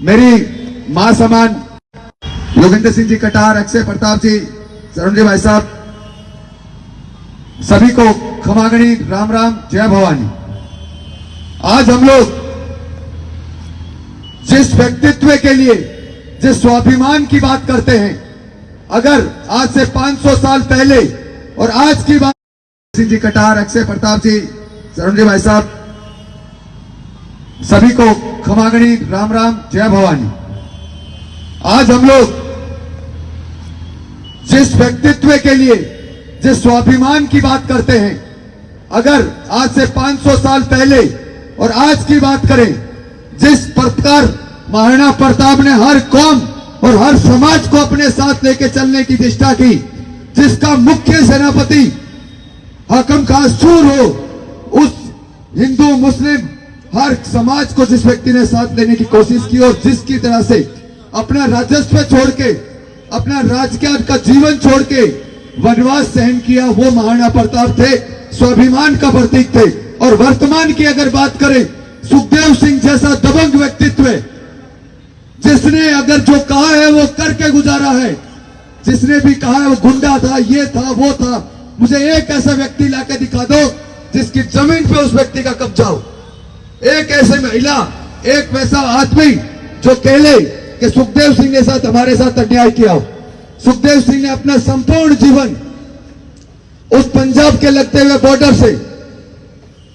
मेरी मां समान योगेंद्र सिंह जी कटार, अक्षय प्रताप जी, सरोज भाई साहब, सभी को खमागणी राम राम, जय भवानी। आज हम लोग जिस व्यक्तित्व के लिए, जिस स्वाभिमान की बात करते हैं, अगर आज से 500 साल पहले और आज की बात, सिंह जी कटार, अक्षय प्रताप जी, सरोज भाई साहब, सभी को खमागणी राम राम, जय भवानी। आज हम लोग जिस व्यक्तित्व के लिए, जिस स्वाभिमान की बात करते हैं, अगर आज से 500 साल पहले और आज की बात करें, जिस प्रकार महाराणा प्रताप ने हर कौम और हर समाज को अपने साथ लेकर चलने की चेष्टा की, जिसका मुख्य सेनापति हाकिम खान सूर हो, उस हिंदू मुस्लिम हर समाज को जिस व्यक्ति ने साथ लेने की कोशिश की और जिसकी तरह से अपना राजस्व छोड़ के, अपना राजकीय का जीवन छोड़ के वनवास सहन किया, वो महाराणा प्रताप थे, स्वाभिमान का प्रतीक थे। और वर्तमान की अगर बात करें, सुखदेव सिंह जैसा दबंग व्यक्तित्व है, जिसने अगर जो कहा है वो करके गुजारा है, जिसने भी कहा है वो गुंडा था, ये था, वो था। मुझे एक ऐसा व्यक्ति लाके दिखा दो जिसकी जमीन पे उस व्यक्ति का कब्जा हो, एक ऐसे महिला, एक वैसा आदमी जो कहले कि सुखदेव सिंह के साथ हमारे साथ अन्याय किया हो। सुखदेव सिंह ने अपना संपूर्ण जीवन उस पंजाब के लगते हुए बॉर्डर से,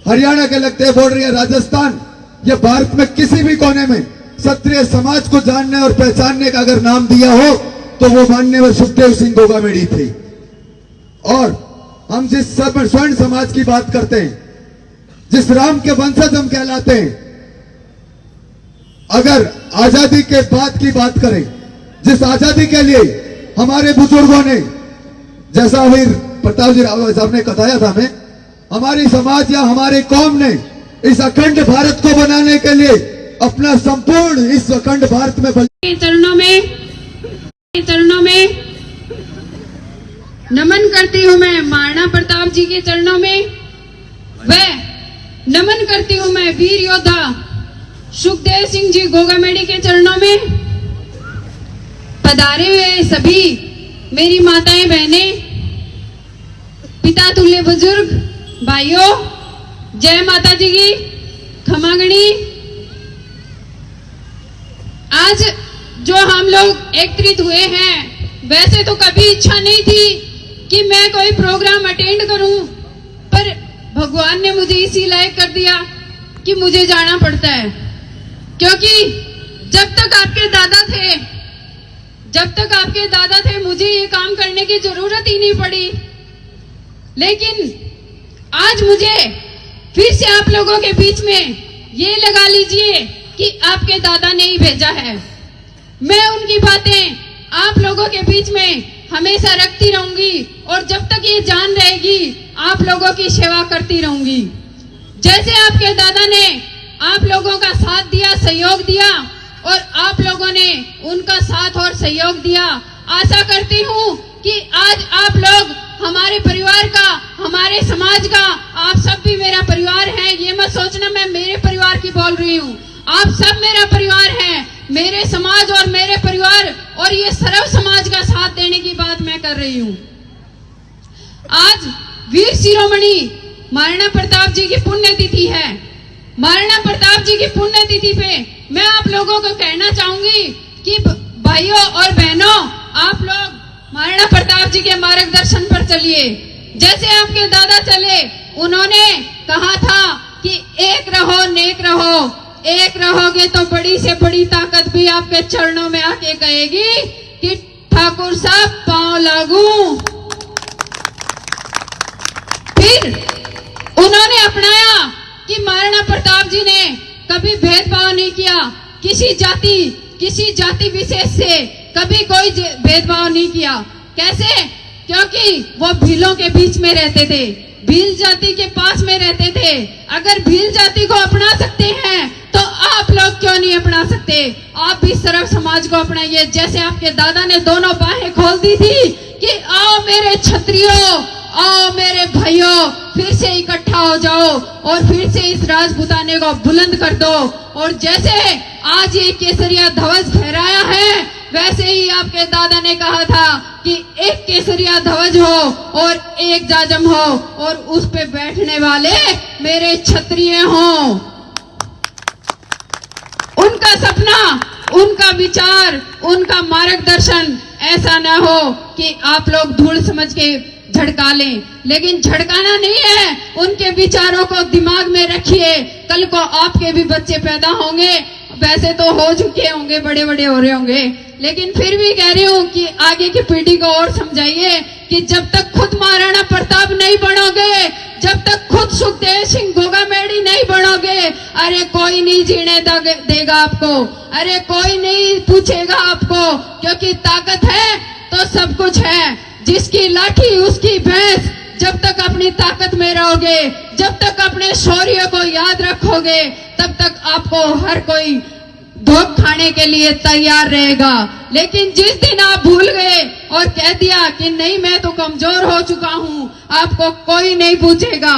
हरियाणा के लगते हुए बॉर्डर या राजस्थान या भारत में किसी भी कोने में क्षत्रिय समाज को जानने और पहचानने का अगर नाम दिया हो तो वो माननीय सुखदेव सिंह गोगामेडी थे। और हम जिस स्वर्ण समाज की बात करते हैं, जिस राम के वंशज हम कहलाते हैं, अगर आजादी के बाद की बात करें, जिस आजादी के लिए हमारे बुजुर्गों ने, जैसा वीर प्रताप जी रावत साहब ने बताया था, हमें हमारी समाज या हमारे कौम ने इस अखंड भारत को बनाने के लिए अपना संपूर्ण इस अखंड भारत में चरणों में नमन करती हूँ मैं महाराणा प्रताप जी के चरणों में, वह नमन करती हूँ मैं वीर योद्धा सुखदेव सिंह जी गोगामेडी के चरणों में। पधारे हुए सभी मेरी माताएं, बहनें, पिता तुल्य बुजुर्ग भाइयों, जय माता जी की, खमागणी। आज जो हम लोग एकत्रित हुए हैं, वैसे तो कभी इच्छा नहीं थी कि मैं कोई प्रोग्राम अटेंड करूं, पर भगवान ने मुझे इसी लायक कर दिया कि मुझे जाना पड़ता है। क्योंकि जब तक आपके दादा थे मुझे ये काम करने की जरूरत ही नहीं पड़ी। लेकिन आज मुझे फिर से आप लोगों के बीच में ये लगा लीजिए कि आपके दादा ने ही भेजा है। मैं उनकी बातें आप लोगों के बीच में हमेशा रखती रहूंगी और जब तक ये जान रहेगी आप लोगों की सेवा करती रहूंगी। जैसे आपके दादा ने आप लोगों का साथ दिया, सहयोग दिया और आप लोगों ने उनका साथ और सहयोग दिया, आशा करती हूँ कि आज आप लोग हमारे परिवार का, हमारे समाज का, आप सब भी मेरा परिवार है। ये मत सोचना मैं मेरे परिवार की बोल रही हूँ, आप सब मेरा परिवार है। मेरे समाज और मेरे परिवार और ये सर्व समाज का साथ देने की बात मैं कर रही हूँ। आज वीर शिरोमणि महाराणा प्रताप जी की पुण्यतिथि है। महाराणा प्रताप जी की पुण्यतिथि पे मैं आप लोगों को कहना चाहूंगी कि भाइयों और बहनों, आप लोग महाराणा प्रताप जी के मार्गदर्शन पर चलिए। जैसे आपके दादा चले, उन्होंने कहा था कि एक रहो नेक रहो, एक रहोगे तो बड़ी से बड़ी ताकत भी आपके चरणों में आके कहेगी कि ठाकुर साहब पांव लागू। फिर उन्होंने अपनाया कि महाराणा प्रताप जी ने कभी भेदभाव नहीं किया, किसी जाति विशेष से कभी कोई भेदभाव नहीं किया। कैसे? क्योंकि वो भीलों के बीच में रहते थे, भील जाति के पास में रहते थे। अगर भील जाति को अपना सकते हैं तो आप लोग क्यों नहीं अपना सकते? आप भी सर्व समाज को अपनाइए। जैसे आपके दादा ने दोनों बाहें खोल दी थी कि आओ मेरे क्षत्रियों, आओ मेरे भाइयों, फिर से इकट्ठा हो जाओ और फिर से इस राजपूताने को बुलंद कर दो। और जैसे आज ये केसरिया ध्वज फहराया है, वैसे ही आपके दादा ने कहा था कि एक केसरिया ध्वज हो और एक जाजम हो और उस पे बैठने वाले मेरे क्षत्रिय हों। उनका सपना, उनका विचार, उनका मार्गदर्शन ऐसा न हो कि आप लोग धूल समझ के झड़का लें, लेकिन झड़काना नहीं है, उनके विचारों को दिमाग में रखिए। कल को आपके भी बच्चे पैदा होंगे, वैसे तो हो चुके होंगे, बड़े बड़े हो रहे होंगे, लेकिन फिर भी कह रही हूँ कि आगे की पीढ़ी को और समझाइए कि जब तक खुद महाराणा प्रताप नहीं बनोगे, जब तक खुद सुखदेव सिंह गोगामेडी नहीं बनोगे, अरे कोई नहीं जीने देगा आपको, अरे कोई नहीं पूछेगा आपको, क्योंकि ताकत है तो सब कुछ है। जिसकी लाठी उसकी भैंस। जब तक अपनी ताकत में रहोगे, जब तक अपने शौर्य को याद रखोगे, तब तक आपको हर कोई धोख खाने के लिए तैयार रहेगा। लेकिन जिस दिन आप भूल गए और कह दिया कि नहीं मैं तो कमजोर हो चुका हूँ, आपको कोई नहीं पूछेगा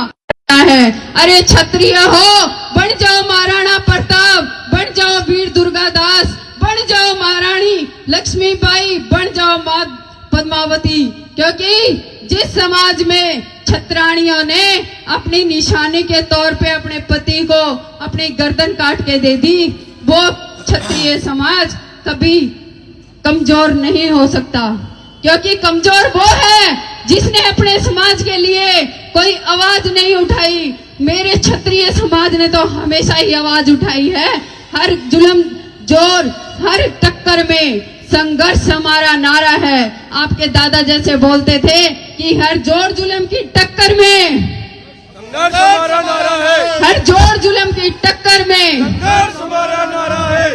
है। अरे क्षत्रिय हो, बन जाओ महाराणा प्रताप, बन जाओ वीर दुर्गादास, बन जाओ महारानी लक्ष्मीबाई, बन जाओ मां पद्मावती, क्योंकि जिस समाज में छत्राणियों ने अपनी निशानी के तौर पे अपने पति को अपनी गर्दन काट के दे दी, वो क्षत्रिय समाज कभी कमजोर नहीं हो सकता, क्योंकि कमजोर वो है जिसने अपने समाज के लिए कोई आवाज नहीं उठाई। मेरे क्षत्रिय समाज ने तो हमेशा ही आवाज उठाई है। हर जुल्म जोर, हर टक्कर में संघर्ष हमारा नारा है। आपके दादा जैसे बोलते थे कि हर जोर जुल्म की टक्कर में संघर्ष हमारा नारा है, हर जोर जुल्म की टक्कर में संघर्ष हमारा नारा है।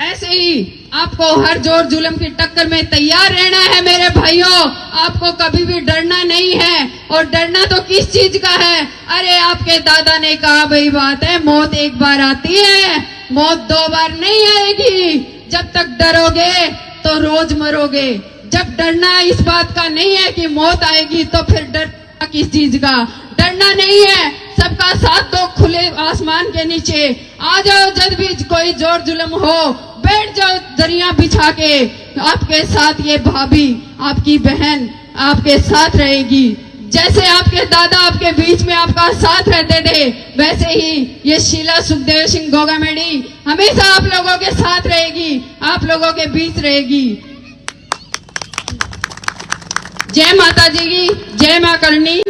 ऐसे ही आपको हर जोर जुल्म की टक्कर में तैयार रहना है मेरे भाइयों। आपको कभी भी डरना नहीं है, और डरना तो किस चीज का है। अरे आपके दादा ने कहा भाई बात है, मौत एक बार आती है, मौत दो बार नहीं आएगी। जब तक डरोगे तो रोज मरोगे। जब डरना इस बात का नहीं है कि मौत आएगी, तो फिर डर किस चीज का? डरना नहीं है, सबका साथ दो खुले आसमान के नीचे। आ जाओ, जब भी कोई जोर जुल्म हो, बैठ जाओ दरिया बिछा के। आपके साथ ये भाभी, आपकी बहन आपके साथ रहेगी। जैसे आपके दादा आपके बीच में आपका साथ रहते थे, वैसे ही ये शीला सुखदेव सिंह गोगामेडी हमेशा आप लोगों के साथ रहेगी, आप लोगों के बीच रहेगी। जय माता जी की, जय मां करणी।